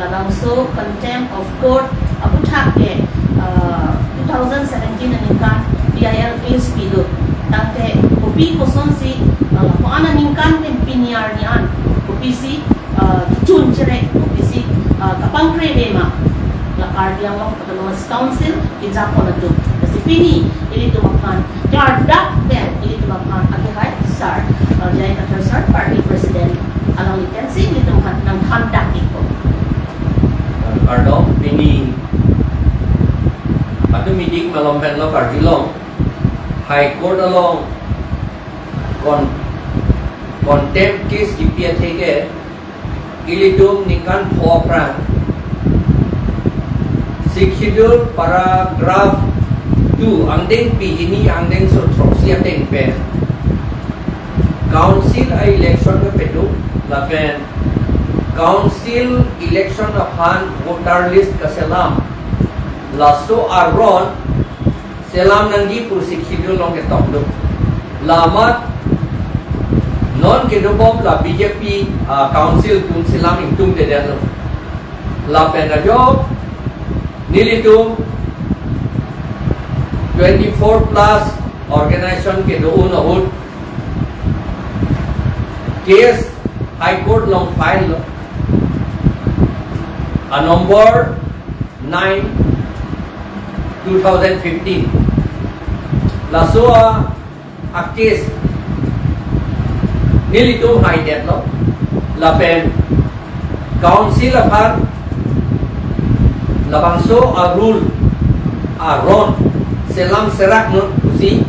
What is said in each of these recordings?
labangso contempt of court abu thak ke 2017 ningkan BIL case pido tangte kopi koson si ko ana ningkan tem piniar ni an kopi si chun chere kopi si kapang kre dema la Karbi Anglong Autonomous Council kijapon atu si pini ili tumakan gardak ten ili tumakan agihai sar jai katar sar party president along ikan si ili tumakan nang handak iko Kardo pini atu meeting malompen lo Karbi long High Court along contempt case ipia thege ilitum nikan phopran schedule paragraph 2 angdeng pihini angdeng sotroxia teng pen council election ke pedu lapen council election upon voter list ka selam laso aron selam nanggi pur schedule long ke top do lamat non ke do bom la BJP council tum selam intum de dan la pen job nilitum 24 plus organization ke do un ahut case high court long file a number 9 2015 laso a case nilitum high debt lo lapen council apar labangso a rule a ron selam serak no si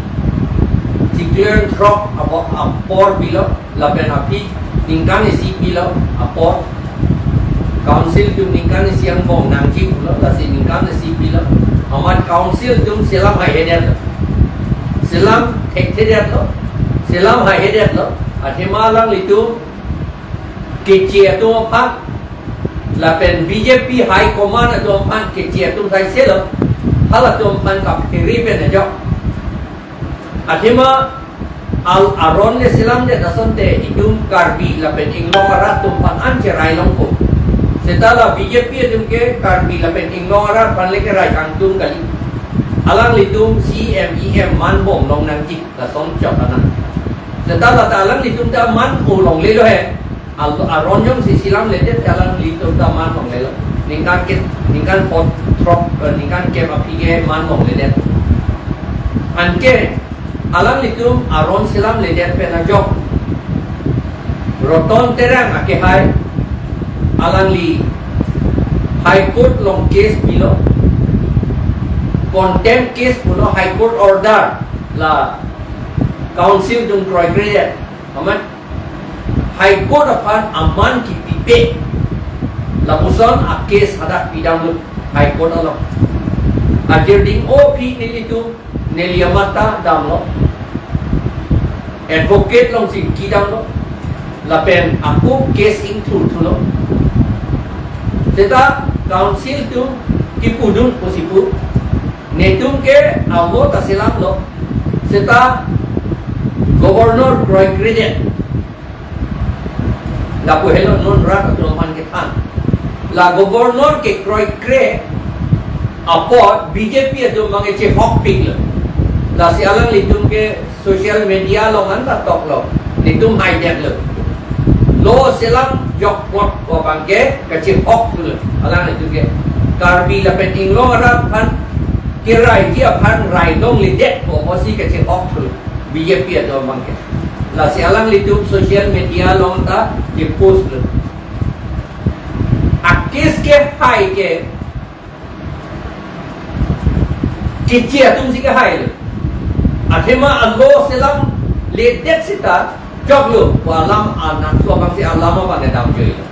clear drop about a por below lapen api tingkan isi below a por council tum tingkan isi ang bong nangji lo la si tingkan isi below amat council tum selam high debt selam hektedet lo selam high debt lo athema lang litum kecil tu apa lapen BJP high command tu apa kecil tu saya selo hal tu apa kap kiri pen aja athema al aron le selam de dasante idum Karbi lapen Anglong arat tu apa an cerai long ko setala BJP tu ke Karbi lapen Anglong arat pan le ke rai kangtung kali alang litum CMEM man bom long nang jik la som chok ana setala talang litum ta man ulong le lo he al aron jom si silam le de talang litum ta man long le lo ningkan pot trop ningkan ke apige man long le de anke alang litum aron silam le de pe na jok roton terang ake hai alang li high court long case bilo contempt case puno high court order la council dung program aman high court apan aman ki pipe la puson a case ada pidang lu high court lo adir ding op ni itu neliamata dam lo advocate long sing ki dam lo la pen aku case include lo seta council tu kipudun posipu netum ke amo tasilam lo seta Governor Croy Credit la puhelo non rat tu man ke than la governor ke Croy Cre apot BJP atu mange che hok ping lo la si alang litum ke social media lo ngan ta tok lo litum hai det lo selang jok pot ko bangke ke che hok lo alang litum ke Karbi la pen Anglong arat phan kirai dia phan rai long lidet ko mosi ke che hok lo BJP atau bangke la si alang litum social media long ta di post lo akis ke hai ke kecil tum si ke hai lo athema allo selam ledet sita jog lo ko alam anak so bang si alam ba ne dam joi lo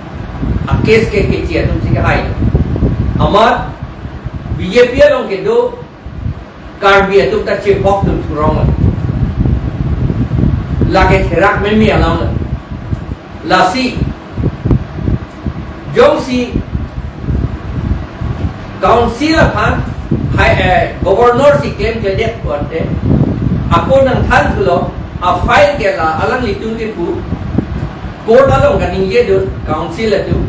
akis ke kecil tum si ke hai lo amat BJP long ke do Karbi atu ta che hok tum surong lagi terak memi alam la si jong si council apan hai governor si claim ke det korte ako nang than tulo a file ke la alang litung ke pu court along ganing ye do council atu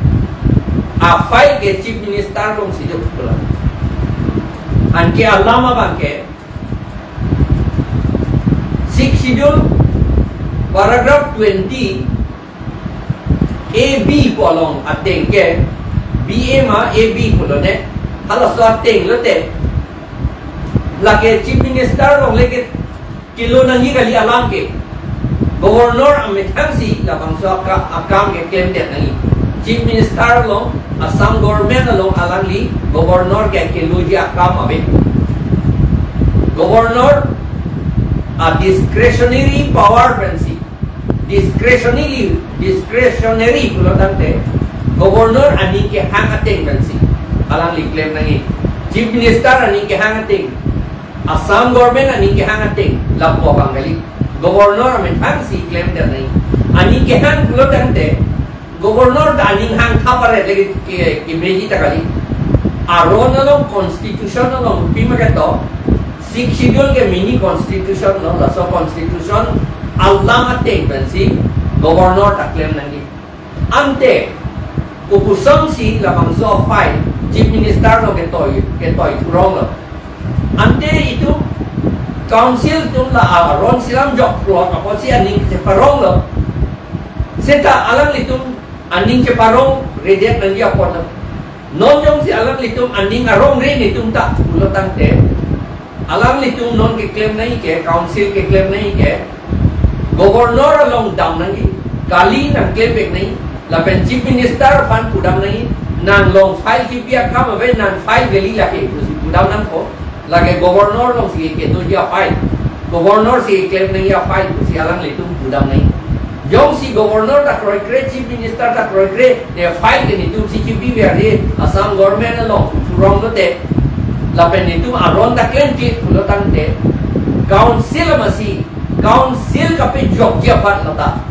file ke chief minister long sido pula anke alama bangke 6 schedule paragraph 20 AB polong ateng ke BA ma AB polone hala so ateng lote lage chief minister long lege kilo nangi kali alam ke governor amit hansi la bangso ka akam ke claim det nangi chief minister long Assam government along alangli governor ke keluji akam abe governor a discretionary power pensi discretionary pulotante governor ani ke hangateng pensi alangli claim nangi chief minister ani ke hangateng Assam government ani ke hangateng lapo bangali governor amen hansi claim der nangi ani ke hang pulotante Governor daning hang thapare lagi imreji takali aron along constitution along pima kato 6 schedule ke mini constitution no laso constitution Allah ate bensi governor taklem nangi ante upusam si labangso file chief minister no ke toy wrong ante itu council tu la aron silam jok pro apa si aning se parong lo seta alang itu Aning ceparong redet nanti apa tu? Non yang si alang litum aning arong re litum tak ulotan te. Alang litum non ke claim nahi ke council ke claim nahi ke. Governor along dam nahi kali nang claim ek nahi. Lapen chief minister pan pudam nahi. Nang long file ki pia kam ave nang file geli lagi pudam nang ko. Lagi governor long si ke tu dia file. Governor si claim nahi ya file si alang litum pudam nahi. Jom si governor tak roikre chief minister tak roikre dia file ke nitum CQB biari Assam government along wrong lote lapen nitum aron tak len ke pulotan te council masih council kape Jogja pat lata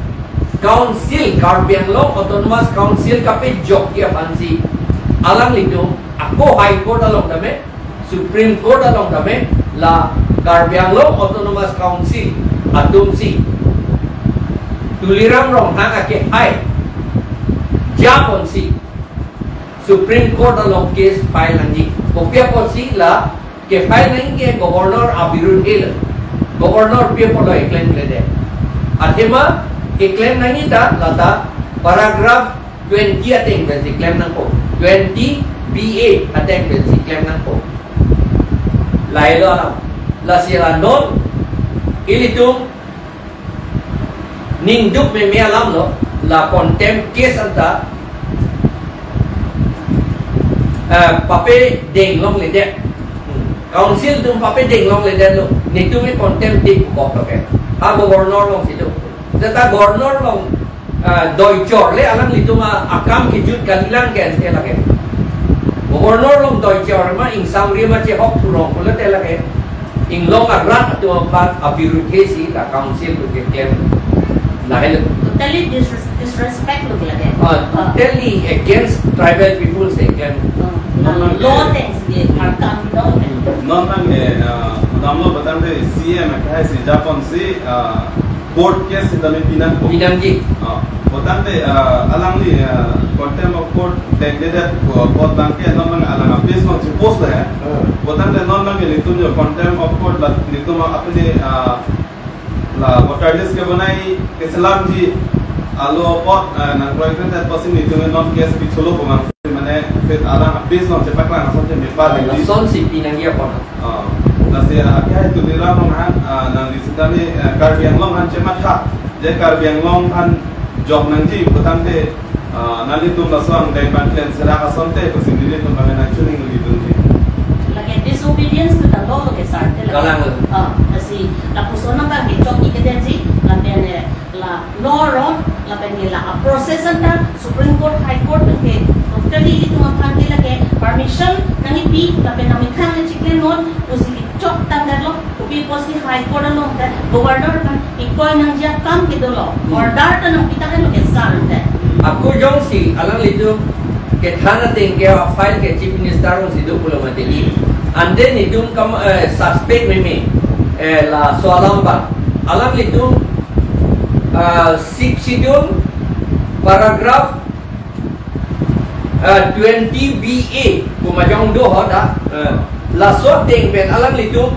council Karbi Anglong autonomous council kape Jogja pansi alang litum ako high court along dame supreme court along dame la Karbi Anglong autonomous council atum si tuliram rong hang ake hai japon si Supreme Court along case file nanti kopia polisi la ke file nanti ke governor abirun hil governor pia polo claim lede athema ke claim nanti ta lata paragraph 20 ateng bensi claim nangko 20 BA ateng bensi claim nangko lailo alam la sila non ilitung ning duk me alam lo la contempt case anta pape deng long le de council tum pape deng long le de lo ni tu me contempt dik ko to ke a governor long si tu ta governor long doi chor le alang li tu ma akam ki jut kalilang ke ante la ke governor long doi chor ma ing sam ri ma che hok tu rong ko le te la ke ing long agrat tu pa abiru ke si la council ku ke claim totally disrespect look like totally against tribal people say can law things they are come down non tang namlo batam de CM ka si Japan si court case dame pinang ji batam de alang ni contempt of court de court bang ke non mang alang appeals no post hai batam de non mang litum jo contempt of court litum apne la charges ke banai Islam ji alo pot nang proyek kan pasin itu non case picholo pemang mane fit alang appeals no cepak lang asal cepat la son si pinang ya pon nasi akhirnya itu dilarang kan nang di sini Karbi Anglong kan cemat hak jadi Karbi Anglong kan job nanti petang de nanti tu nasang dari bantuan serah asal te pasin diri tu kami nak curing gitu sih like disobedience to the law ke sar te kalang asi la persona ka ke chok ikedensi la bene la law ron la bene la process anta Supreme Court High Court ke totally itu makan ke lagi permission nangi pi la bene amikhan le chikle non usi chok tanggal lo upi posi High Court lo governor kan ikoy nang dia kam ke dolo order ta nang kita kan lo ke sar ante aku jong si alang litu ke thana ting ke file ke chief minister ron sidu pulo mateli and then idum kam suspect me la soalam ba alang litu 6 schedule paragraph 20 BA kumajong do hoda la so ting ben alang litum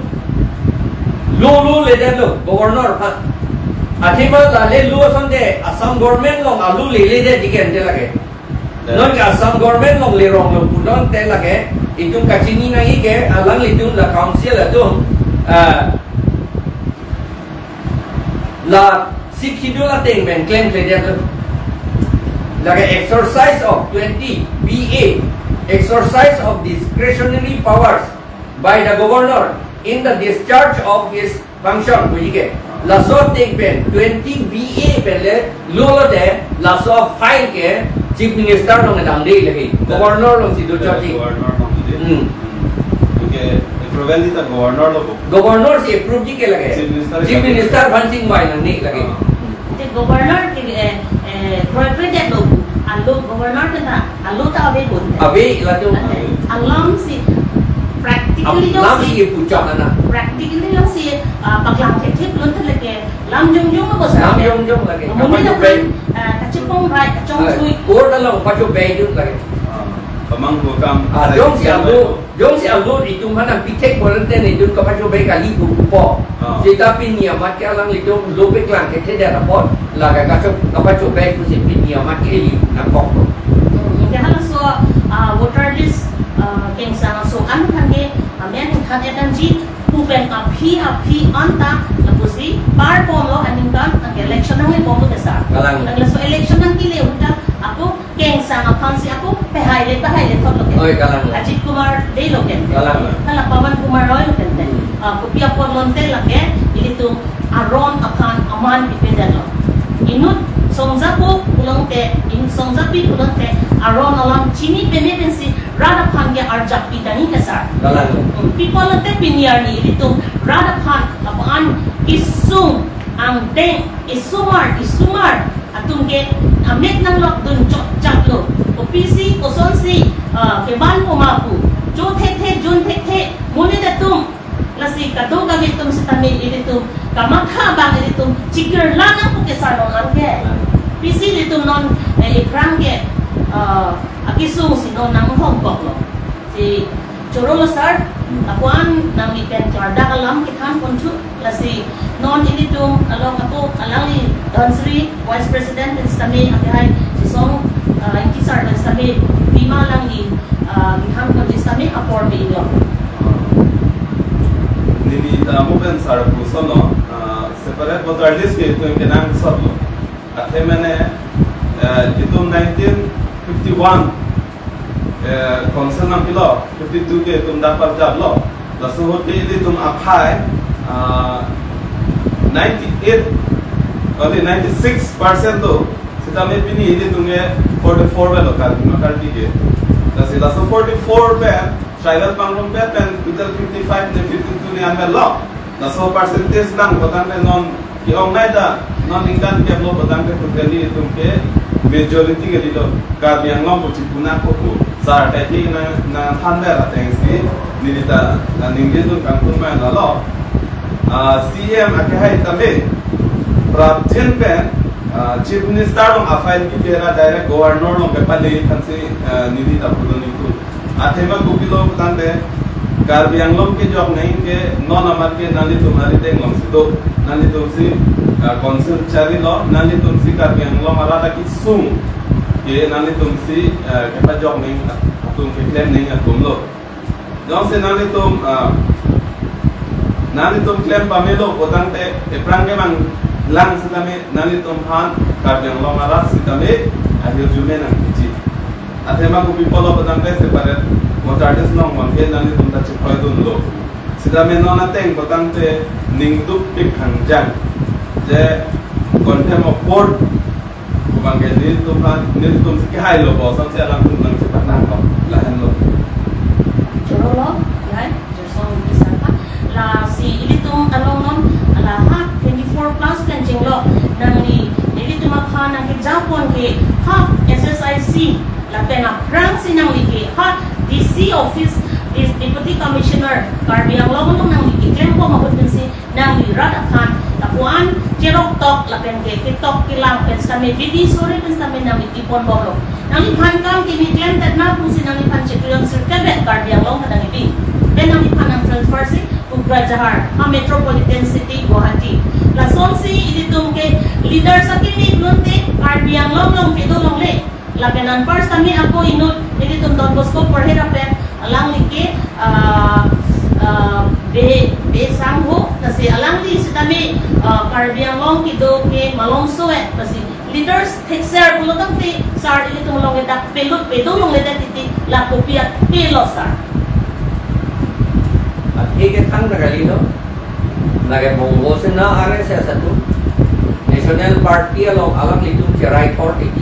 lu le den lo governor pa athima la le lu sonde Assam government long alu le de diken de lage non ka Assam government long le rong lo pudon te lage itum kachini nai ke alang litum la council atum la sikhidu la ting ben claim le de like exercise of 20 BA, exercise of discretionary powers by the governor in the discharge of his function. बुझिए, lasso take pen 20 BA पहले लोलो दे lasso file के chief minister लोग ने डांडे लगी, गवर्नर लोग सीधो चौथी, क्योंकि प्रोवेली तक गवर्नर से अप्रूव जी के लगे, चीफ मिनिस्टर बंसिंग वाई नहीं लगे, ते गवर्नर के प्रोवेली लोग आलो गवर्नर के ना आलो तो अभी बोलते अभी लातो आलाम से practically आलाम से ये पूछा ना practically yang si paglang kecil belum terleke lam jong apa sah lam jong lagi mungkin dapat kacipong right kacong sui or dalam pacu baju lagi Pemang bukan jong si alu itu mana pitek volunteer itu kepacu baju kali buku tetapi niamat ke alang itu lobe klang kecil dia dapat laga kepacu baju si niamat ke ini nampak jadi so water list keng sana so anu kan ke amen kan edan ji pupen api anta lapusi par polo aningkan ang election nang ipomo desa ang so election nang kile uta ako keng sana pansi ako pehai thot loken oi kalang Ajit Kumar de loken kalang kala Pawan Kumar Roy loken te kopia porlonte lake ilitu aron akan aman dipenden lo inut songzapo ulangte in songzapi ulangte aron alam chini benebensi rada pangge arjak pidani kesar people te piniar ni ilitu rada pang apaan isung ang deng isumar atungke amet nang lok dun jaklo opisi osonsi keban pomapu jo the jun the mune datum lasi kado gamitum sa tamil ilitum kamakha bang ilitum chikir lanang po kesar non anke pisi ilitum non ikrangge akisung si non nang Hong Kong lo si chorolo sar akuan nang ipenlarda kalam kithan ponchu lasi non ilitum along ako alangi Donsri Vice President in Stami akai si song inkisar in Stami lima lang in kithan ponchu Stami apor me ilo Nini tamu ben sar pusono separate voter list ke itu kenang sablo athe mane itu 1951 concern kilo 52 ke tum dapat job lo lasu hote ini tum apply 98 only 96% to sita me pini ini tumge 44 belo Karbi ke lasu 44 pe tribal pangrong pe pen total 55 ne 52 ni amel lo lasu percentage lang botan pe non ki ongnaida non ingkan ke lo botan pe tugeli tumke majority ke dilo Karbi Anglong ko chipuna ko sar tadi na thanber atengsi nilita ningge tu kangkung ma na lo CM akai tabe prabjen pen chief minister long afail ki kera direct governor long pepale thansi nilita pudoni ku athema gupilo tande Karbi Anglong ke job nahi ke non amar ke nali tumhari denglong sido nali tumsi council chari lo nali tumsi Karbi Anglong arada ki sung ke nali tumsi kepa job nahi tum ke claim nahi atum lo jong se nali tum claim pamelo potante eprange mang lang sitame nali tum han Karbi Anglong ara sitame ahir jume nang kichi athema ko people potante separate motardes nong mangke nali tum ta chipai dun lo sitame nona teng potante ningduk pik hangjang je Contemp of court bangke ni tum sikhi hai lo bo sam se alam tum nang chipat nang ko lahan lo chorolo yai jersong bisapa la si ilitum along non ala ha 24 plus penching lo nang ni ilitum apha nang ke japon ke ha SSIC la pena prang sinang liki ha DC office is deputy commissioner Karbi Anglong nang liki claim po mabut si nang lirat akan tapuan jerok tok la pen ke tok kilang pen kami bidi sore pen kami nang itipon bolo Nang ipan kam kini claim that na pusin nang ipan Chikrion Circle Karbi Anglong kadang ibing. Dan nang ipan ang transfer si Ugrajahar, a metropolitan city Guwahati. Lason si ilitung ke leader sa kini nunti Karbi Anglong long pido long le. Labenan first kami ako inut ilitung Don Bosco perhirapen alang like be sangho kasi alang li si kami Karbi Anglong kido ke malongso kasi leaders take share pulo tang ti sar ini tumulong edak pelot pedulong edak titi la kopiat pelo sar at higit ang nagalino nagamonggo na are sa satu National Party along alang litung Cherai 40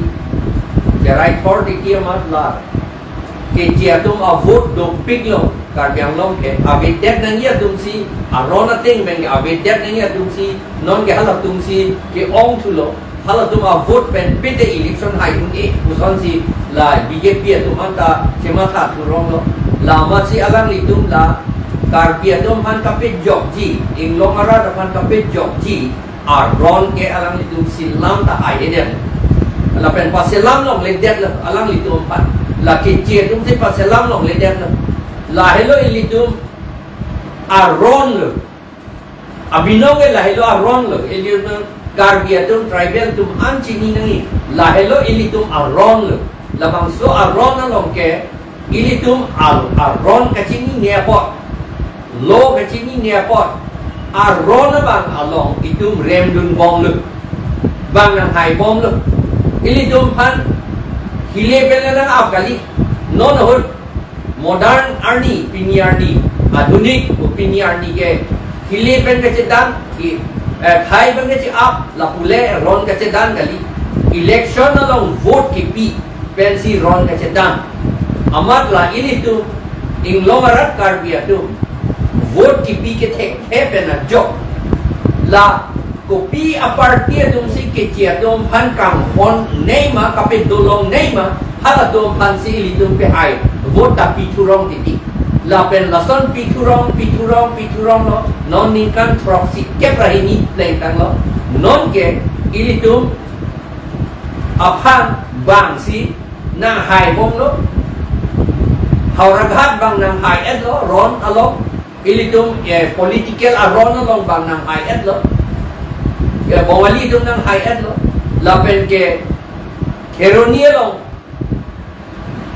amat la ke jiatum a vote do piglo Karbi Anglong ke abedet nang ya tum si arona ting beng abedet nang ya tum si non ke halap tum si ke ong tulo kalau tu vote pen pete election hai ini uson si la BJP tu mata semata turong lo lama si alang litum la Karbi tu han kape jokji Anglong ara han kape jokji ron ke alang litum silam ta hai dia la pen paselam long ledet la alang litum pan la kecil tu si paselam long ledet la hello litum ron lo abinong la hello ron lo elium Karbi atum tribal tum anchini nangi lahelo ilitum aron lo labang so aron along ke ilitum aron kachini niapot lo kachini niapot aron bang along itum remdun bong lo bang nang hai bong lo ilitum pan hile pelana apkali non hot modern arni piniarni adunik piniarni ke hile pen kachedan ki Thai bang ke up la pule ron ke dan kali election along vote ke pi pensi ron ke dan amat la ini tu Anglong arat Karbi tu vote ke pi ke the pena jok la kopi a party tu si ke chia dom phan kam hon nei ma kape dolong nei ma hala dom phan si li tu pe ai vote ta pi turong ti la pen lason piturong no non ninkan proxy ke prahini lengkang lo non ke ilitum aphan bang si na hai bong lo hauragat bang nang hai et lo ron along ilitum political aron along bang nang hai et lo ya bawali dum nang hai et lo la pen ke keronia lo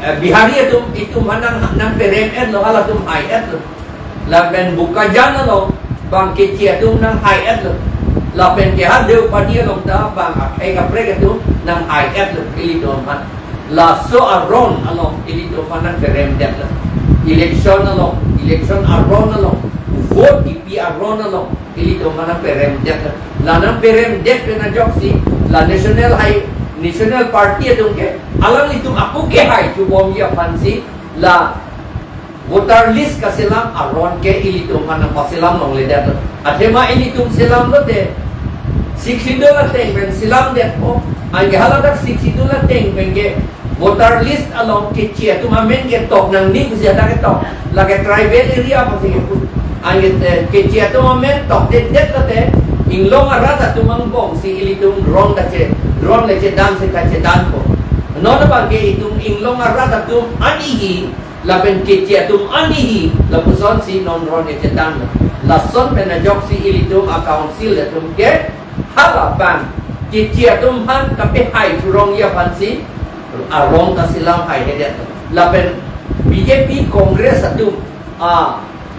Bihari itu manang nang perem lo hala tum hai lo la ben buka jana lo bang kecil tu nang hai lo la ben ke hadeu padia lo ta bang akai ka prega tu nang hai lo ili tu man la so aron along ili tu manang perem det lo election aron along vote ipi aron along ili tu manang perem det la nang perem det pena joksi la National Party tu ke alang itu aku ke hai tu bom ya fansi la voter list ka selam aron ke ili tu mana paselam long le dat atema ili tu selam lo de $60 teng ben selam de ko ang hala dak $60 teng ben ke voter list along ke chia tu mamen ke tok nang ni ku sia ke tok la ke tribal area pa se ke ang ke chia tu mamen tok de lo de Anglong arata tu mangbong si ili tu ron da che ron le che dan se ka che dan ko non ba ke itung Anglong arata tu anihi la ben ke che tu anihi la puson si non ron che dan la son ben na jok si ili tu a council le tu ke hala ban ke che tu han ka pe hai tu rong ya pan si a rong ka silam hai he la ben BJP Congress tu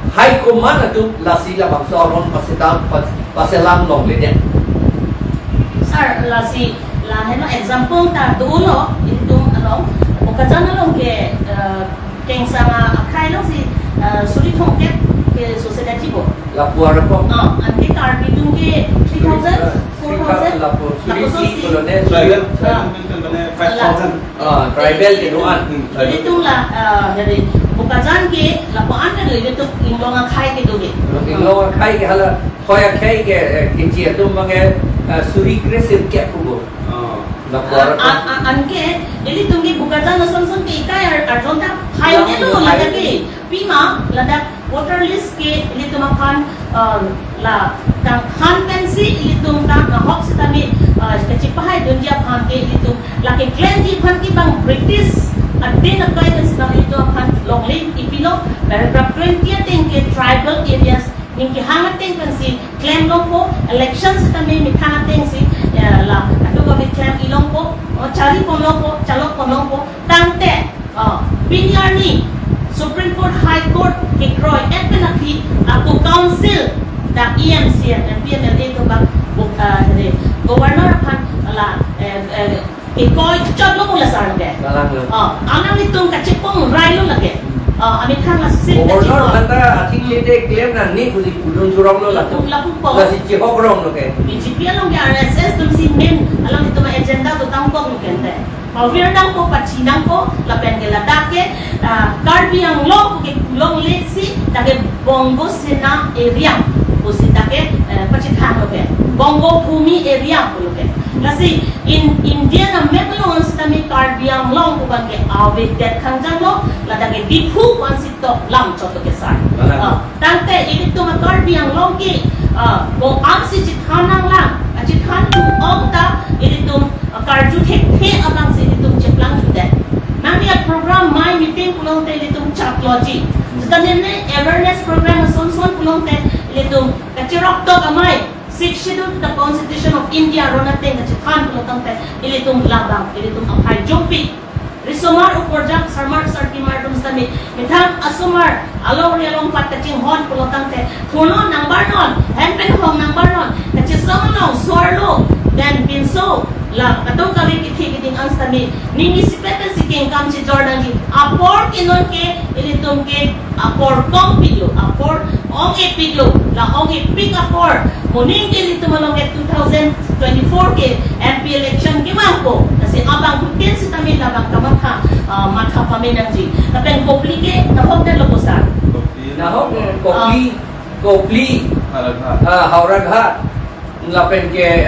High Command tu la sila bang so ron paselam long le den sir la si la heno example ta dulo itu ano bukajan long ke keng sama akai long si suri thong ke society bo la puara ko anti Karbi tu ke 3000 4000 la pu suri colonel tribal 5000 tribal ke doan itu lah jadi bukajan ke lapan kan lebih tu Anglong akai ke tu ke Anglong akai ke hala khoya khai ke chia tu mange suri kresir ke ko la puara ko anke jadi tungi bukajan son ke ikai arjonta hai ne lo lada ke pima lada voter list ke ini tu makan la tang khan pensi ini tu tang hok setami kecipahay dunia pan ke itu laki claim di pan ki bang British adin akai kan sinang itu pan long link ipilo paragraph 20 ting ke tribal areas ning ki hangating kan si claim long po elections kami mi hangating si la atu ko bi claim ilong po cari polong po calok polong po tangte binyar ni Supreme Court High Court ke kroy et penapi aku council da EMC and PMLA to bang governor pan la ikoy chot lo mula sar lage anang itong kachipong rai lo lage amit thang la sit governor anda ating lete claim na ni kusi kulun surong lo la la si chihok rong lo ke BJP long ke RSS tum si men alang itu ma agenda to tangkong lo kente Mawir nang po pachinang po lapen ke ladake Karbi Anglong ke kulong lesi dake bongo sena area usi dake pachithang lo ke bongo bhumi area lo ke lasi in India na meklong stami Karbi Anglong ko ban ke awe det khangjang lo ladake diphu konsito lam chot ke sar tante ini to ma Karbi Anglong ke bo amsi chithanang la chithan tu okta ini to karju the abang se itu ceplang sudah nanti program my meeting pulong te itu chaplogy sedangkan awareness program son pulong te itu kacirok to amai 6 schedule to the Constitution of India ronate ngachithan pulong te itu labang itu apai jompi risomar uporjak sarmar sartimar dum stami mithang asumar along rialong pat kaching hon pulong te thono number non handpen hong number non kachisong long sorlo dan pinso la katong kami kiting anstami nini sipetan siking kam si Jordan ji apor kinon ke ilitum ke apor kong piglo apor ong e piglo la ong e pig apor muning ke ilitum along ke 2024 ke MP election ke mangko kasi abang kutin si tamin labang kamatha matha paminang ji tapen kopli ke nahok na lobosan nahok kopli hauragha lapen ke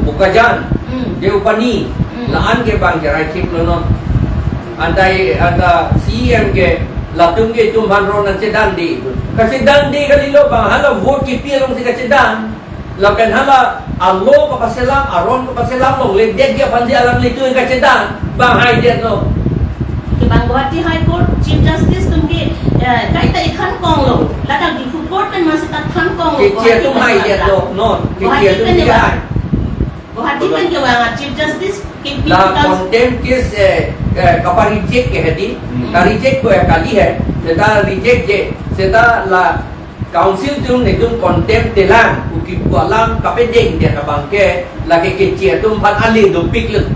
bukajan Deupani, laan ke bang jarai tip lonon, andai anda CM ke latung ke tumhan ronan sedan di, kasi dan di kali lo bang hala vote ke pilong si kacedan, lapen hala allo kapaselam aron kapaselam lo ledek dia panji alam litu yang kacedan, bang hai dia no. Bang Guwahati High Court Chief Justice tungki kaita ikhan kong lo, ladang di court kan masih tak khan kong lo. Kecil tu hai dia no, non, kecil tu dia. Guwahati kan ke wang Chief Justice ke la Contemp case कपा रिजेक्ट के हेती का रिजेक्ट को कली है सेता रिजेक्ट जे सेता ला काउंसिल तुम ने तुम Contemp तेलाम उकी कुआलाम कपे देंग dia ka bangke lagi kecil तुम pan ali do pikle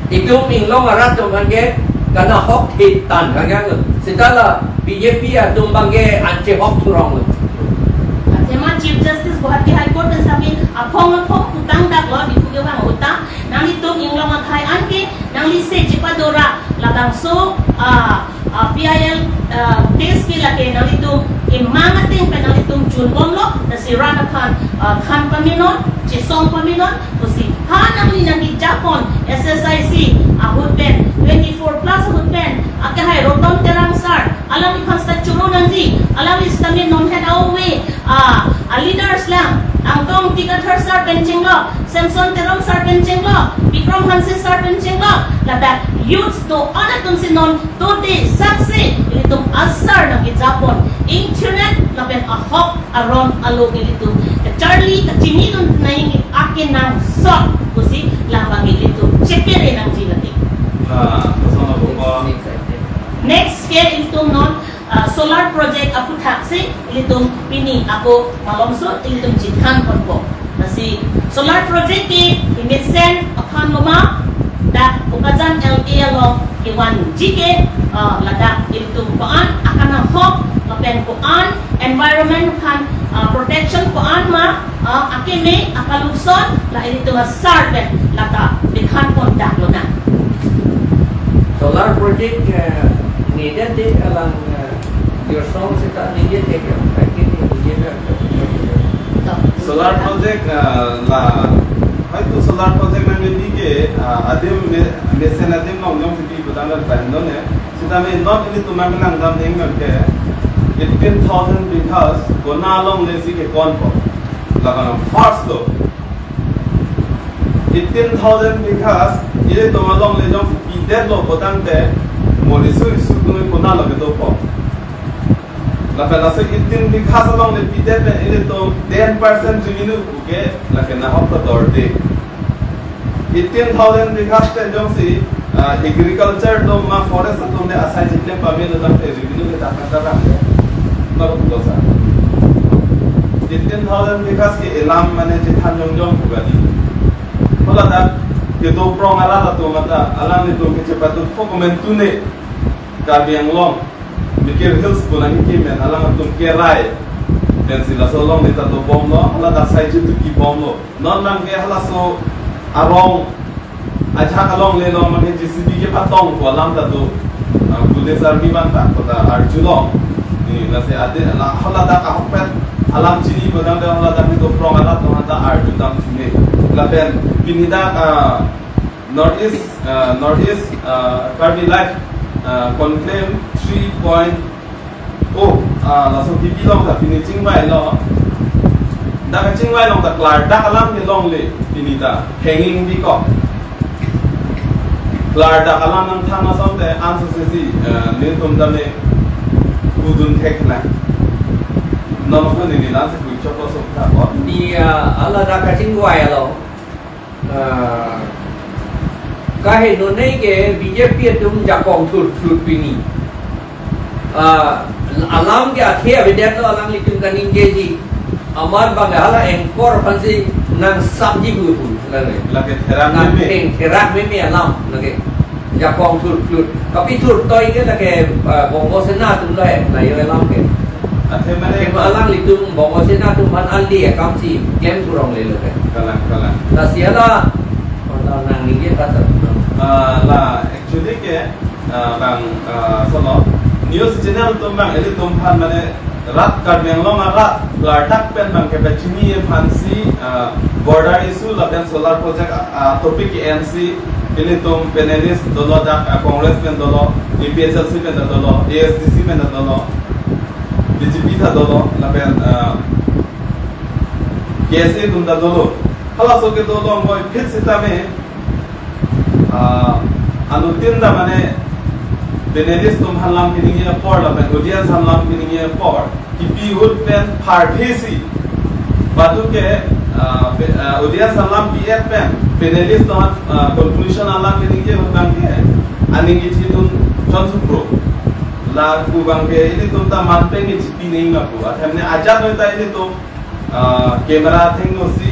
itu minglong arat tuh bangke karena hok hitan kagak seta la BJP ya tuh bangke ance hok turong tema Chief Justice Guwahati High Court dan sabi apong utang dak lo di puge wang utang nang itu inglong athai anke nang lise jipadora labang so PIL case ke lake nang itu imangating penang itu junbom lo na si Rana Khan paminon Chisong paminon kusi hanang li nang Japon SSIC ahutben 24 plus ahutben akahai rotom terang sar alam ikhan sta churo nanji alam istamin non head away leaders lang ang tong tiga third sar penching lo Samson terong sar penching lo Vikram Hansi sar penching lo lada youths to ana tum sinon to de sakse itu asar ng Japon internet laben ahok aron alo itu Charlie kachini dun naing akin ng sok kusi labang itu chepere ng jilati next ke itu non solar project aku taksi itu pini aku malomso itu jithan konpo nasi solar project ki imisen akan loma dak ukajan LA lo iwan jike lada itu paan akan hok lapen paan environment kan protection paan ma akene akaluson la itu masar ben lada dikhan pon dak lona solar project needed de alang your song sita needed de solar project la haitu solar project na ni ke adim mesen adim no nyom fiti budang la tandon ne sita me not ini tu mang nang dam ding ke 15000 because gona long le si ke kon ko la kana first lo 18,000 because ini tu malong le jom pidet lo potang te molisu isu tu kona lo betul po. Lapan nasi 18 because along le pidet le ini tu 10% revenue buke lakan nak hop door de. 18,000 because te jom si agriculture tu ma forest tu ne asai jitle pame lo tam te revenue le tak nak nak betul sah. 18,000 because ke elam mana jitan jom buka di. Kalau tak, kita prong ala tu mata alam itu kecepat tu komen tu ne Karbi Anglong mikir hills bulan ini men alam tu kerai dan sila solong ni tak tu bom lo ala tak saya tu ki bom lo non nang ke ala so arong aja kalong le lo mana JCB ke patong ko alam tak tu police army banta ko ta arjulong ni nasi ade ala tak kahpet alam ciri bulan dah ala tak tu prong ala tu mata arjudam sini lapen pinida northeast Karbi Life Contemp 3.0 langsung pipi long tak pini cingwai lo dah cingwai long tak kelar dah alam ni long le pinida hanging di kok kelar dah alam nang thang asam te answer sesi ni tum dame udun tek lah nama pun ini nanti kuih coba sok tak di ala dah cingwai lo kahit nunai ke BJP itu menjakong tur pini alam ke akhir beda tu alam itu kan inggeji amar bangala engkor pansi nang sabji pun lagi terak meme alam lagi jakong tur tapi tur toy ke lagi bongo sena tu lah layu alam ke alam itu bongo sena tu man aldi kamsi game turong le kalang nasiala nang ni kata lah actually ke bang solo news channel tu bang ini tumpan mana rat Karbi Anglong rat lartak pen bang ke bacini fancy border issue lapen solar project topik NC ini tum panelist dolo dak congress pen dolo EPSLC pen dolo ASDC pen dolo BJP ta dolo lapen कैसे तुम दलो हला सो के दलो हम फिर सिता में अनुतिन दा माने बेनेडिस तुम हलाम की निगे पॉड ला ऑडियंस हलाम की निगे पॉड कि बीहुड पेन पार्टीसी बातु के ऑडियंस हलाम बीएफ पेन बेनेडिस तो कंक्लूजन हलाम की निगे होतां के अनिगे जी तुम चंसु प्रो ला कुबांग के ini तुम ता मानते के जीपी नहीं मापू हमने आजाद होता ini तो कैमरा थिंग उसी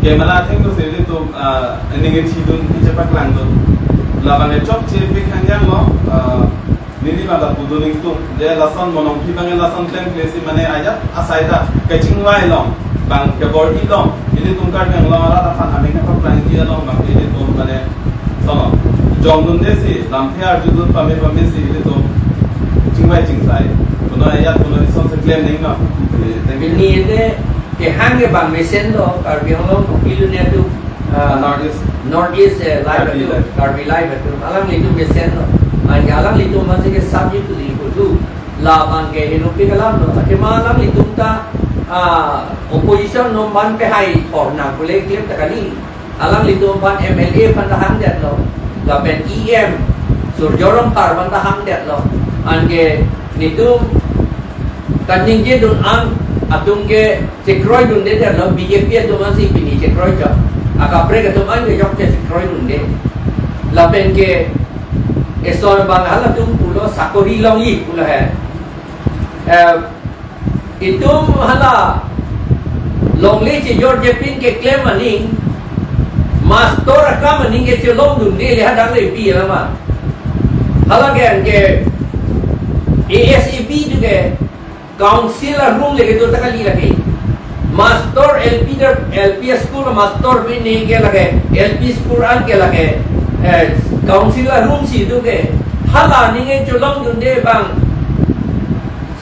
कैमरा थिंग उसी ले तो निगे चीदुन इसे पकड़ां तो लावाने चौक चीर भी खांजांग लो निरी बाला पुदुनिंग तो जे लासन मोनों की बांगे लासन क्लेम प्लेसी मने आया असाइडा कैचिंग वाई लो बांग के बॉडी लो ini तुम काट में लो वाला ताफान हमें का पकड़ां किया लो बांग ini तो मने सोनो जोंगुन दे सी लांफे अर्जुन पमे सी ini तो चिंगवाई चिंगसाई तो ना या तो ना सोन से क्लेम नहीं ना ini itu ke hang ke bang mesin tu Karbi Anglong kilu ni tu northeast live tu Karbi live tu alang itu mesin tu alang itu masih ke subject tu itu lawan ke hidup ke alam tu tapi alang itu ta opposition nomban ke hai orang boleh klaim tak kali alang itu nomban MLA pandahang dia tu lapen EM surjorong par pandahang dia tu ange itu kaning je dun ang atung ke sekroi dun de lo BJP tu masih pini sekroi jo akapre ke tu an ke jok sekroi dun de lapen ke esor bang hala tu pulo sakori long yi pulo hai itu hala long le che George pin ke claim ani master ka mani ke che long dun de le hadang le pi la ma hala ke ASAP tu ke council room lagi tu tak kali lagi master LP school master भी नहीं के लगे LP school an के लगे council room si tu ke hala ni के चुलम जुंदे bang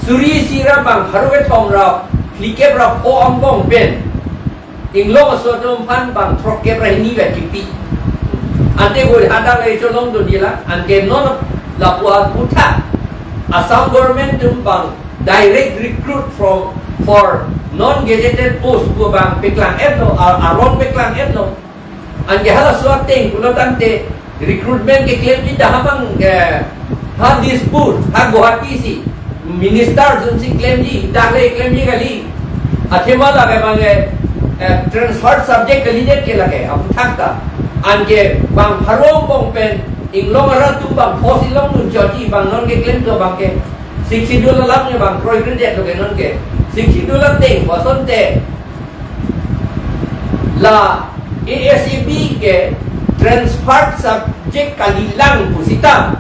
suri sira bang harwe thong ra like ra o Anglong pen Anglong so dum pan bang trok ke ra ni ve kipi ante go hada le चुलम tu dia la anke non la puat puta Assam government tum bang direct recruit from for non-gazetted post ko bang peklang etlo, aron peklang etlo. Ang hala suating kuno tante recruitment ke claim kita habang ha dispute ha Guwahati si minister jun si claim ji dagle claim ji kali athema lage bang transfer subject kali det ke lage ab thakta anke bang harong bong pen Anglong arat tu bang fosilong nun joji bang non ke claim to bang ke $60 lam bang program det lo ke non ke $60 ting wason te la ASAP ke transfer subject kali lang pusita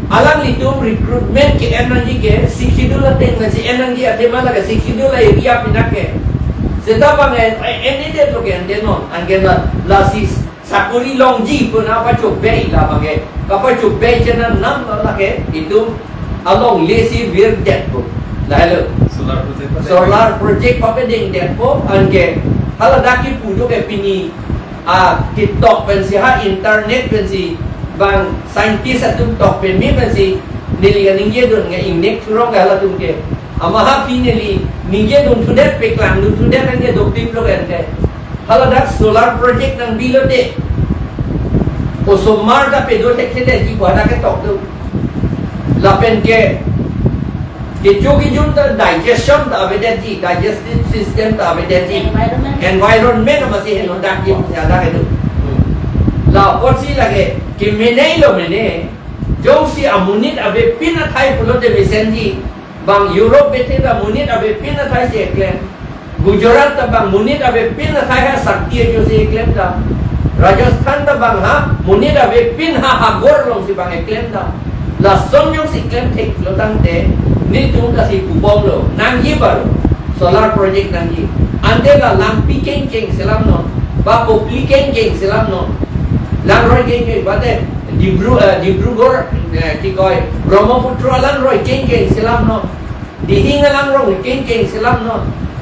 alang litum recruitment ke energy ke $60 ting si energy atema laga $60 area pinak ke seta bang any day to ke no anggen la sis sakuri longji pun apa cobai lah bang apa cobai channel nam la ke itu along lazy weird that po la hello solar project pa peding that po angge hala daki pujo ke pini TikTok pensi ha internet pensi bang scientist atum tok pen mi pensi nili ningye don nge inek turong hala tum ke amaha pineli ningye don tudet peklang don tudet nge doktim lo ente hala dak solar project nang bilote o somar da pedo tek de ji bana ke tok tu la pen ke jogi jun ta digestion ta avedaji digestive system ta avedaji environment masih hello dak ji ada ke tu la posi lage कि मैंने लो मैंने जो सी अमुनित अबे पिन अथाई पुलो दे बेसेंजी बांग यूरोप बेटे दा मुनित अबे पिन अथाई से एकलेम गुजरात दा बांग मुनित अबे पिन अथाई है शक्ति जो से एकलेम दा राजस्थान दा बांग हा मुनित अबे पिन हा हागोर लोग से बांग एकलेम दा ला सोन्यों से एकलेम थे लो तंगते नीतुं दा सी कुबोंग लो नांगी बारो सोलर प्रोजेक्ट नांगी अंदे ला लांपी केंग केंग सेलाम नो बा पोपली केंग केंग सेलाम no lang roi keng keng bate Dibrugarh ki koi Brahmaputra lang roi keng keng silam no Dihinga lang roi keng keng silam no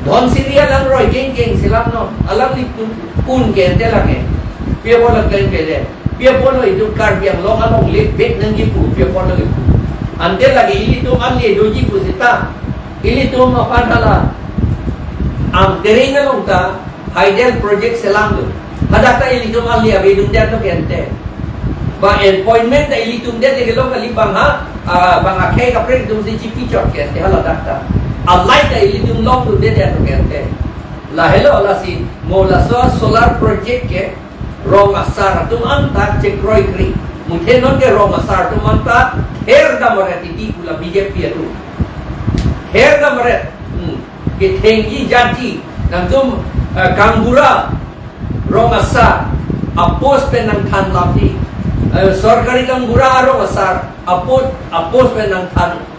Dhonsiria lang roi keng keng silam no alam ni pun ke ente lage pia bola keng ke de pia bola itu Karbi Anglong along le bek nang jipu pia bola le ante lage ili tu ali doji pu sita ili tu ma padala am teringa long ta Hydel project selam tu hadata ilitum ali abe dum dia to kente ba appointment da ilitum dia de lo kali bang ha bang akhe ka pre dum si chipi chot kente hala data allai da ilitum lo tu dia to kente la hello la si mola solar project ke rong asar tum anta chekroi kri muthe non ke rong asar tum anta her da morati di pula BJP tu her da morat ke thengi janji nang tum kambura rong asar apos pe nang than lapti sarkari kambura rong asar apos pe nang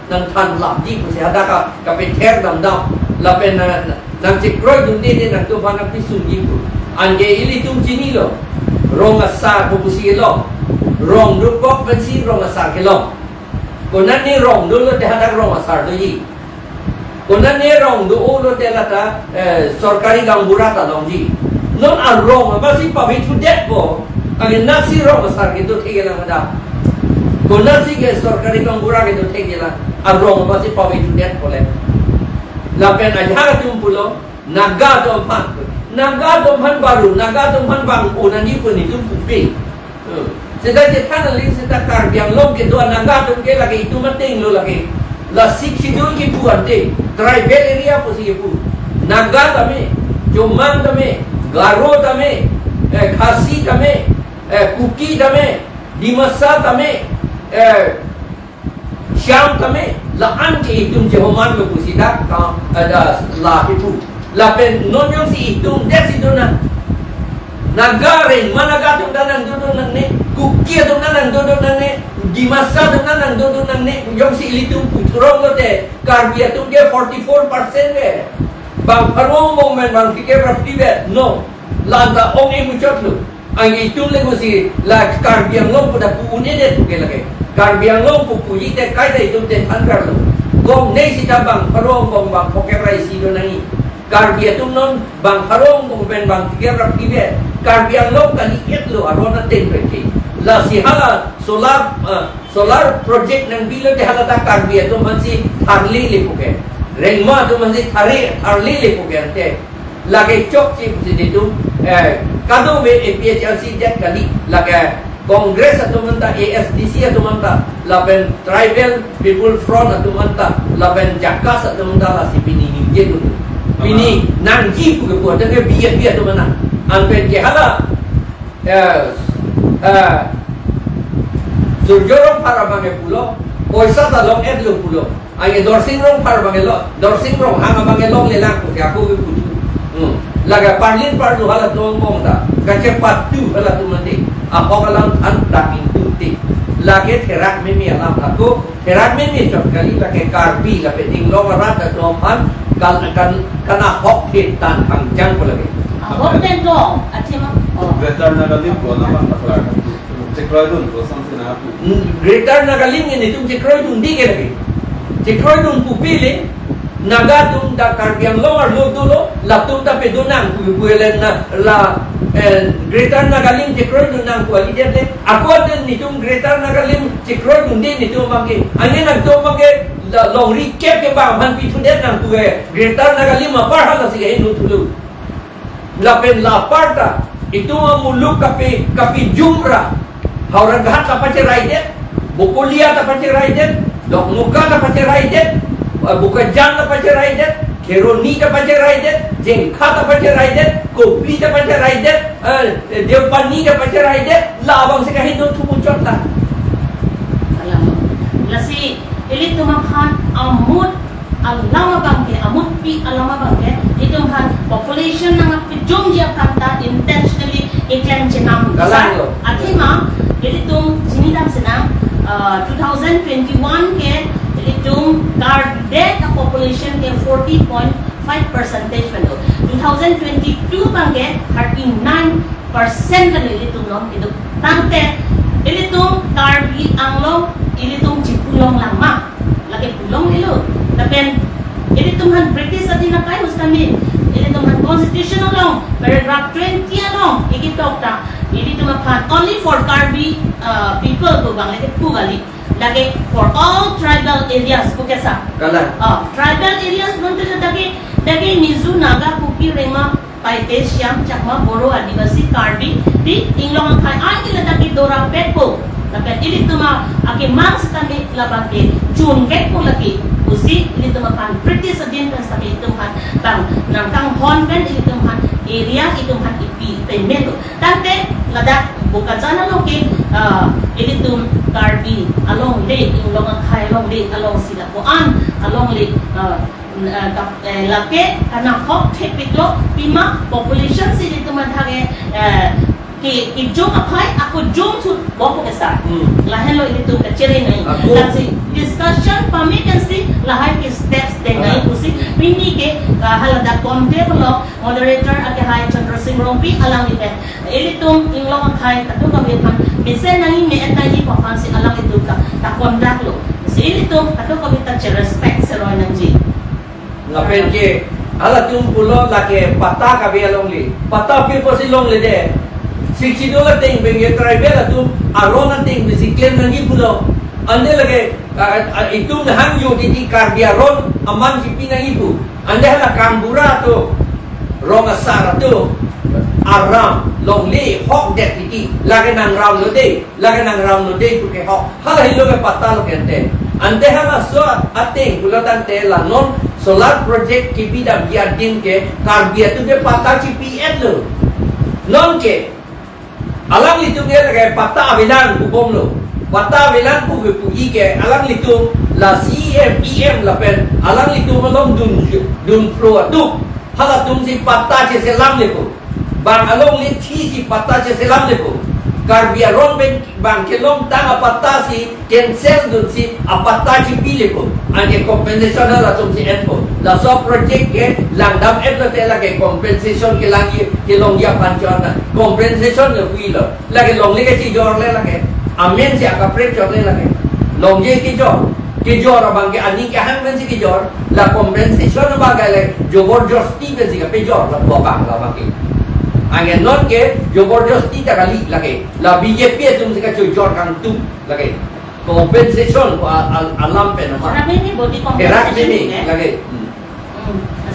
than lapti ko se ada ka pe ther dam dam la pe nang chikroi dum de nang to bana pisun ji ko ange ili tum chini lo rong asar ko busi lo rong du kok pe si rong asar ke lo ko nan ni rong du lo te hada rong asar do ji ko nan ni rong du o lo te la ta sarkari kambura ta dong ji non a wrong masih pakai tudet bo agen nasi wrong asar gitu tegela ada ko nasi ke sarkari kambura gitu tegela a wrong masih pakai tudet boleh lapen aja tumpulo naga domhan baru naga domhan bang unani pun itu pupi sedang cetan lagi sedang Karbi Anglong ke dua naga dom ke lagi itu penting lo lagi la siksidul ki puan de tribal area posi pu naga tame Joman tame Garo tame, Khasi tame, Kuki tame, Dimasa tame, Syam tame, laan ke hitung Jehoman lo pusida ka ada la itu. La pen non yang si hitung des itu na. Nagarin mana gatung danang duduk nang ne, Kuki tu danang duduk nang ne, Dimasa tu danang duduk nang ne, yang si hitung putrong lo te, Karbi tu ke 44% ke. Bang parong moment bang fikir rapi bet no lanta ong e mucot lu ang itung le musi la Karbi Anglong pada puune de tu ke lage Karbi Anglong pu puji te kai de itung te angkar lu gong nei si bang parong bang poker rai si do nani Karbi atung non bang parong ben bang fikir rapi bet Karbi Anglong kali et lu arona ten pe la si hala solar project nang bilo de hala ta Karbi atung man si harli le puke rengma tu masih tarik tarlili pukente lagi cok sih itu kado be APHRC jet kali lagi Kongres atau mentah ASDC atau mentah laben Tribal People Front atau mentah laben Jakas atau mentah lah si pini ni tu pini nangji pun buat dengan biar atau mana anpen kehala surjorong para bangai pulau poisa talong edlo pulau ay dorsing rong para bangai lo dorsing rong hanga bangai long lelang ko siya ko putu laga parlin parlu halat dong bong da kace patu halat tu mandi apa kalang antak intuti lagi terak mimi alam aku terak mimi cok kali lagi Karbi lagi Anglong rat atau man kena hok hitan panjang pun lagi hok tentong acima Greater Nagalim ko naman nakalaga Cikroydun ko sampai na aku Greater Nagalim ini tu Cikroydun di lagi Cikroydun pupili Nagadung da Karbi Anglong arlo dulu latung da pedunang kuilen na la Greater Nagalim Cikroydun nang kuali dia le aku ada nitung Greater Nagalim Cikroydun di nitung bangke angin nang tu bangke long recap ke bang han pitu dia nang kuwe Greater Nagalim apa hal sih hindu dulu lapen laparta itu muluk kapi jumra hauran gahat apa cerai dia bokolia apa cerai dia dok muka apa cerai dia bukan jang apa cerai dia keroni apa cerai dia jengkat apa cerai dia kopi apa cerai dia deopani apa cerai dia lawang sekah hindu tu muncul lah alamak lasi ini tu makan amut alama bangke amut pi alama bangke itu makan population nang pejong dia kata intentionally iklan jenam galang lo atima ini tu sini dah senang 2021 ke itu Karbi population ke 40.5% betul 2022 bangke 39% kan itu non itu tante ini tu Karbi Anglong ini tu Cipulong lama lagi pulong itu tapi ini tu kan British tadi nak kaya ustami ini tu kan constitutional law paragraph 20 law ini kita ini tu kan only for Karbi people tu bang lagi pu kali lagi for all tribal areas bukesa kalah tribal areas nanti lagi Mizu Naga Kuki Rema Paite Siam Chakma Boro Adivasi Karbi di Anglong kai ai kita lagi Dora Peko tapi ini tu mah akhir maks kami labang ke Jun Peko lagi usi ini tu mah kan British sedin kan tapi itu kan bang nangkang Honven ini tu kan area itu kan ipi pemelo tante ladak bukan sana lo ke ini tu Karbi along le Anglong kai along le along Silapuan along le laki karena hok tepik lo pima population sini tu madhage ki jom apai aku jom tu bawa kesat lahan lo ini tu keceri nai lasi discussion pami kan si lahan ki steps dengai usi pini ke halada Contemp lo moderator ake hai Chandra Singh Rompi alang itu ini tu Anglong kai katu kami kan bisa nangi me etai papan si alang itu ka kondak lo si ini tu katu kami tak respect seroy nanji ngapen ke ala tum pulo lake pata ka be long li pata pe posi long le de siksi dola ting benge tribal atu arona ting bisiklen nangi pulo ande lage itu hang yo di Karbi aron aman sipi nangi pu ande hala kambura tu rong asar tu aram long li hok det ti lage nang raum lo de tu ke hok hala hilo ke pata lo kente ande hala so ating bulatan te la non solar project ki bidam biadin ke Karbi tu dia patah CPN lo non ke alang itu dia lagi patah bilang ku bom lo patah bilang ku ke alang itu la CMEM la pen alang itu melom dun pro tu hala tum si patah je selam le ko bang along li si patah je selam le ko Karbi aron bang kelom tang apata si cancel dun si apata si pile ko ane compensation la tum si enpo la so project ke langdam etlo te la ke compensation ke langi ke long ya panchona compensation le pilo la ke long le ke si jor le la ke amen si aka prek jor le la ke long ye ki jor bang ke ani ke hang ben si ki jor la compensation ba ga le jobor josti ben si ka pe jor la bang la bang ke angin non ke jobordasti tak kali lagi la BJP tu mesti kacau jor kang tu lagi compensation alam pen orang ini body compensation lagi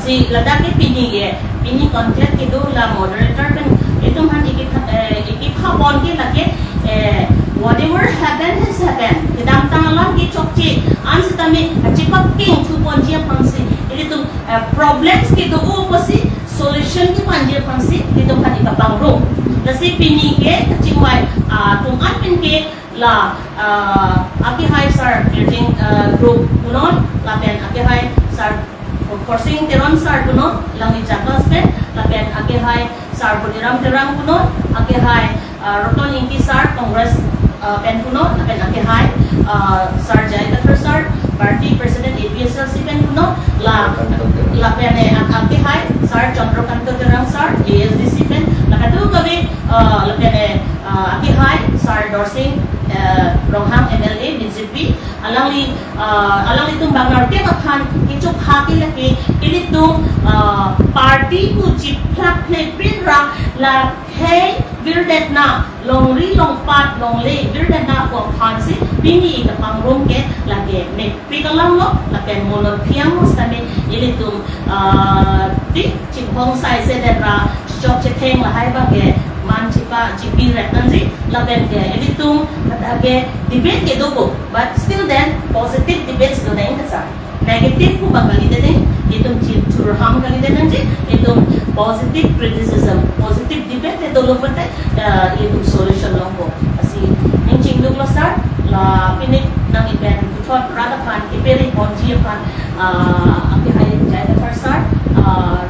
si lada ke pini content ke do la moderator kan itu han ikip habon ke lage whatever happen has happened kedam tangalan ke chokchi ans tami chipak king tu ponjia pangsi itu problems ke do opasi solution ke panjia pangsi itu han ikapang ro lasi pini ke chingwai tung an pin ke la aki hai sir building group kunon laten aki hai sir coursing teron sir kunon langi chakas pe laten aki hai sir bodiram terang kunon aki hai roton inki sir congress pen kunon laten aki hai sir jayakathar sir party president APSL pen kunon la pen aki hai sir chandrakanta terang sir ASDC pen lakatu kabe laten aki hai sir dorsing Ronghang MLA BJP alang itu bangar ke kaphan kichuk haki laki ini tu party ku jiplak ne pinra la hey virdet na longri longpat longle virdet na ko phansi bini ka pangrom ke lage ne pikalang lo la pen mono phiang mustame ini tu ti chiphong sai se dera chok chetheng la hai ba ke man chipa jipi retanji laben ke ini tu ke debate ke doko but still then positive debates do naing kasa negative ku bakali de itu churham kali de nanji itu positive criticism positive debate do lo pate itu solution lo ko asi engching do lo start la pinit nang event thot rada pan iperi ponji pan api hai jai the first start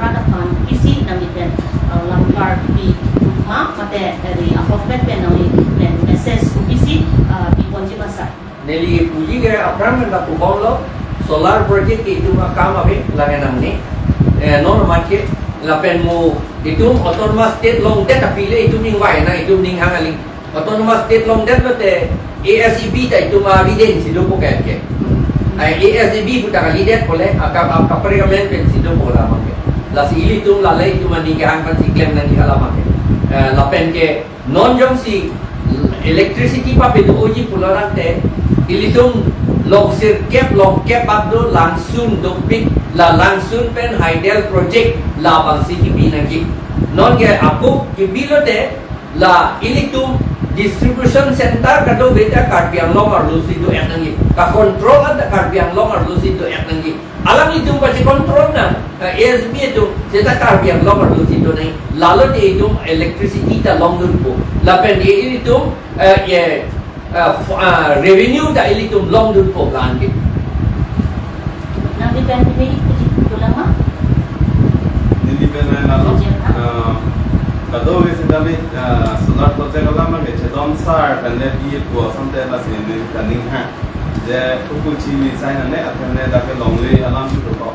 rada pan isi nang event lamkar bi ma mate dari apopet penali message upisi ponji masa neli puji ke apram na pukolo solar project itu makam abe lagan namni non market lapen mo itu autonomous state long det apile itu ning wai na itu ning hangaling autonomous state long det lote ASEB ta itu ma riden sido ko ke ai ASEB buta riden boleh akap apartemen pen sido bola make la sili tu la lei tu mani ke hang kan siklem nang hala make lapen ke non jong si electricity pa pe oji pularan te ilitung long sirkep long kep abdo langsung dopik la langsung pen hydel project la bang CTP nanti non ke aku ke bilote la ilitung distribution center kado beta Karbi Anglong ar lusi do et nangi ka control ada Karbi Anglong ar lusi do et nangi alam itu pasti control na ASB itu seta Karbi Anglong ar lusi do nai lalu dia itu electricity ta long dun po la pen dia itu revenue dah ili tu long dun po plan ke. Nanti kan ini tu lama. Ini benar nalo. Kado wis dami solar project lama ke chedom sar kan le di ko samte la sin ni kaning ha. Je kuku chini sai na ne athane da ke longle alam tu ko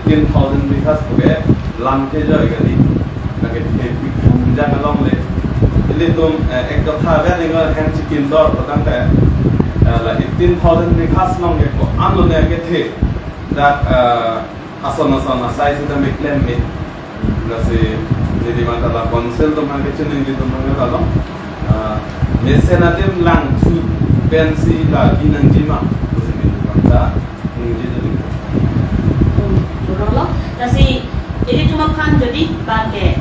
15000 bikas ko ke lam ke jo ga di na ke ti ja na longle ini tuh ekor dengan hand chicken door petang teh lah 15,000 di khas nong gitu anu nih gitu dak asal saya sudah mengklaim nih nasi jadi masalah konsel tuh mana kecil ini tuh mana kalau mesin nanti langsung pensi lagi nanti mah terus ini kita nanti jadi loh nasi ini cuma kan jadi pakai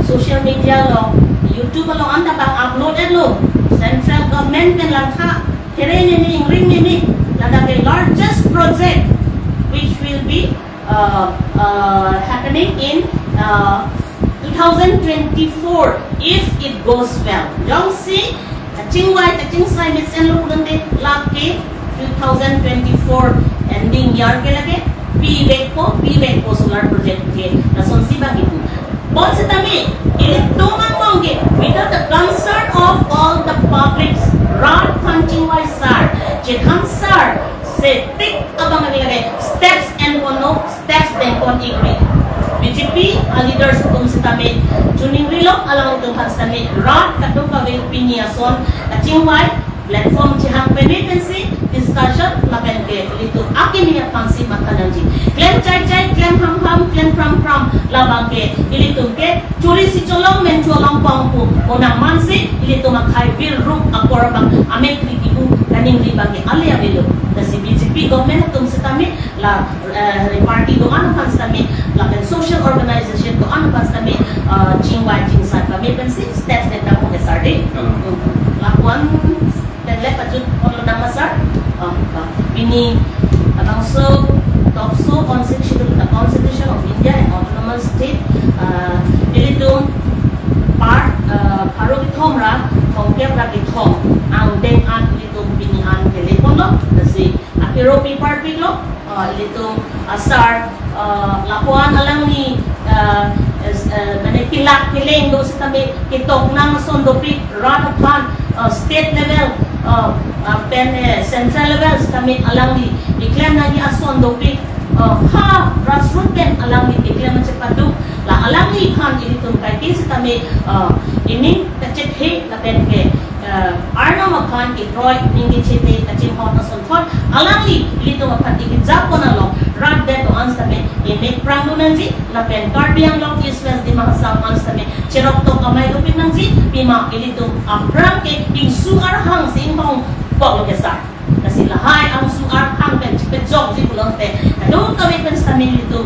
social media lo YouTube kalau anda bang upload lo central government kan langka kira ini ring ini ada the largest project which will be happening in 2024 if it goes well. Jong si cingwai sai mesen lo kunde laki 2024 ending year ke lagi B-Bank po solar project ke nason si bang itu. Bon setami ini tumang mongge without the concern of all the publics run continuous sar jekam sar setik abang lagi steps and no steps then kon agree BJP leaders tum setami juning rilo alang tum setami run katu kawil piniason kacingwai platform jihang penitensi discussion lapen ke itu akin niya pangsi makananji claim cai claim ham claim from labang ke itu ke curi si colong men colong pangpu monang mansi itu makai bir room akor bang amek kritiku kaning ribagi alya bilo da si BJP government tum sa kami la party do ano kan sa kami la social organization do ano kan sa kami chingwa chingsa kami pen si steps na ta ko sarde la kwan tenle pajut on na masar ini abang so Constitution of India and autonomous state itu part karo githomra Contemp ra githom ang deng an itu binian telepon lo kasi European part lo itu asar lapuan alang ni mane kilak kiling do sa tabi kitok nang sondopik ratapan state level central level sa kami alang ni declare na ni sondopik grassroots pen alang ni declare na sepatu la alang ni khan ilitum kai sa kami ini kacit he la pen ke arna makan ki troy ningi chete kacin hot na sonthon alang ni ilitum makan ikizap ko na lo rad de to anstame ini prangdo nanzi la pen Karbi Anglong East West di mahasam anstame cherok to kamay lupin nanzi pima ilitum aprang ke insuar hang singhong pok lo kesar kasi lahay ang suar hang pen chipejok si pulang te ano kami pen sa ito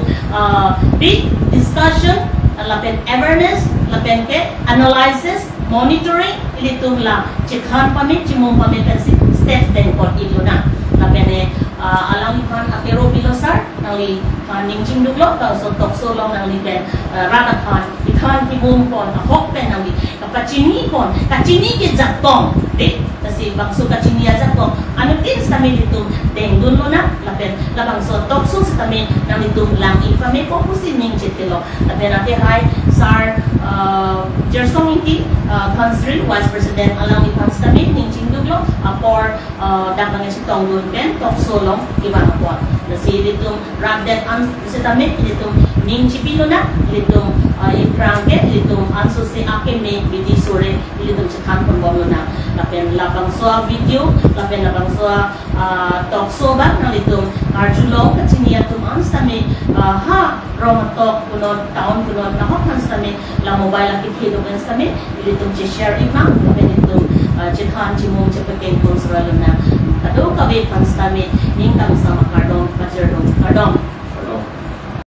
big discussion lapen awareness lapen ke analysis monitoring ito la chikhan pamit chimong pamit pen si steps den kot ilo na lapen alang ikan apero bilosar nali kaning chingduglo ka so tokso long nali pen rata khan ikan timong pon ahok pen nali kapachini pon kachini ke jaktong de kasi bangso kachini jaktong ano din sa kami dito dengdun lo na lapen labang so tokso sa kami nang dito lang ifame po kusin ning chitilo lapen ate hai sar Jersong Inti Council Vice President alang ikan sa kami ning chingduglo por dagang si tonggun pen tokso long iban po kasi dito rabdet an sa kami dito ning chipilo na dito iprangke dito anso si akeme bidi sore dito sa kanpon bono na lapen labang so video lapen labang so tokso ba na dito karjulong kachiniya tum anstame romatok kunod taon kunod na hokman stame la mobile akit hido ben stame dito share imam lapen dito chikhan chimong chapake konsralo na kado kabe pan stame ning tam sama